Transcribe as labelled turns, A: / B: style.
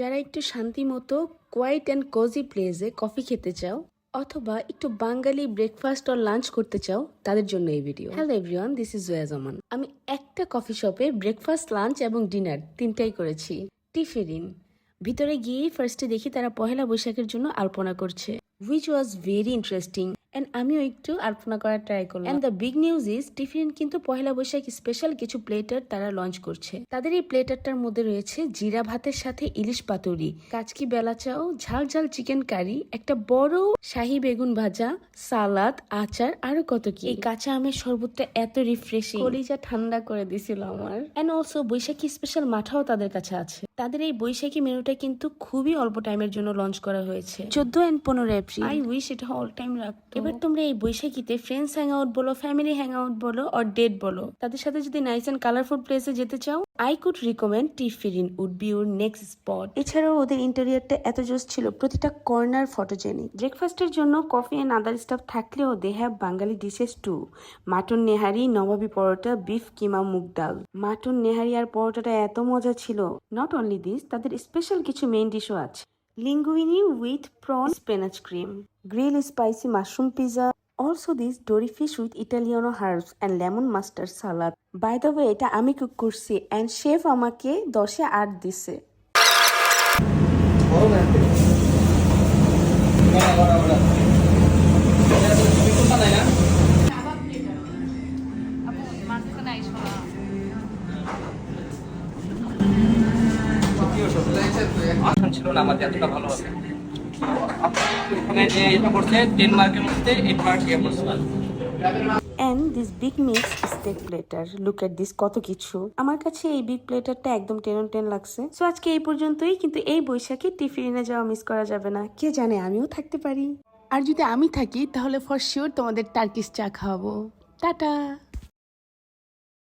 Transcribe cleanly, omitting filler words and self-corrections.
A: যারা একটু শান্তি মতো কোয়াইট অ্যান্ড কোজি প্লেসে কফি খেতে চাও অথবা একটু বাঙালি ব্রেকফাস্ট আর লাঞ্চ করতে চাও তাদের জন্য এই video. Hello everyone, this is Joya Zaman. আমি একটা কফি শপে ব্রেকফাস্ট, লাঞ্চ এবং ডিনার তিনটাই করেছি। টিফেরিন ভিতরে গিয়েই ফার্স্টে দেখি তারা পহেলা বৈশাখের জন্য আলপনা করছে, which was very interesting and আমিও একটু আলপনা করার ট্রাই করলাম। and the big news is tiffin কিন্তু পহেলা বৈশাখ স্পেশাল কিছু প্লেটার তারা লঞ্চ করছে। তাদের এই প্লেটারটার মধ্যে রয়েছে জিরা ভাতের সাথে ইলিশ পাতুরি, কাচকি বেলা চাও, ঝাল ঝাল চিকেন কারি, একটা বড় শাহী বেগুন ভাজা, সালাদ, আচার, আরো কত কি। এই কাঁচা আমের শরবতটা এত রিফ্রেশিং, কলিজা ঠান্ডা করে দিছিল আমার। এন্ড অলসো বৈশাখী স্পেশাল মাঠাও তাদের কাছে আছে। তাদের এই বৈশাখী মেনুটা কিন্তু খুবই অল্প টাইমের জন্য লঞ্চ করা হয়েছে, 14 and 15 এপ্রিল। আই উইশ এটা অল টাইম রাখতো। এবার তোমরা এই বৈশাখীতে ফ্রেন্ডস হ্যাং আউট বলো, ফ্যামিলি হ্যাং আউট বলো, অর ডেট বলো, তাদের সাথে যদি নাইস এন্ড কালারফুল প্লেসে যেতে চাও, I could recommend Tifferin would be your next spot. এছাড়াও ওদের ইন্টেরিয়রটা এত জোস ছিল, প্রতিটা কর্নার ফটোজেনিক। ব্রেকফাস্টের জন্য কফি এন্ড আদার স্টাফ থাকলেও they have Bengali dishes too. Mutton nihari, nawabi paratha, beef keema, moong dal. Mutton nihari আর পরোটাটা এত মজা ছিল। নট অনলি দিস, তাদের স্পেশাল কিছু মেইন ডিশও আছে। Linguine with prawn spinach cream, grill spicy mushroom pizza, also this dory fish with italiano herbs and lemon mustard salad. By the way এটা আমি কুক করছি অ্যান্ড শেফ আমাকে 10-এ 8 দিছে।
B: ছিল না আমার এতটা ভালো হবে। এখানে যে এটা করছে ডেনমার্কের মধ্যে Edward airport.
A: And this big mix steak platter, look at this, কত কিছু। আমার কাছে এই বিগ প্লেটারটা একদম 10 on 10 লাগছে। সো আজকে এই পর্যন্তই, কিন্তু এই বৈশাখে টিফিনে যাওয়া মিস করা যাবে না। কে জানে আমিও থাকতে পারি। আর যদি আমি থাকি তাহলে ফর শিওর তোমাদের টার্কিশ চা খাওয়াবো। টাটা।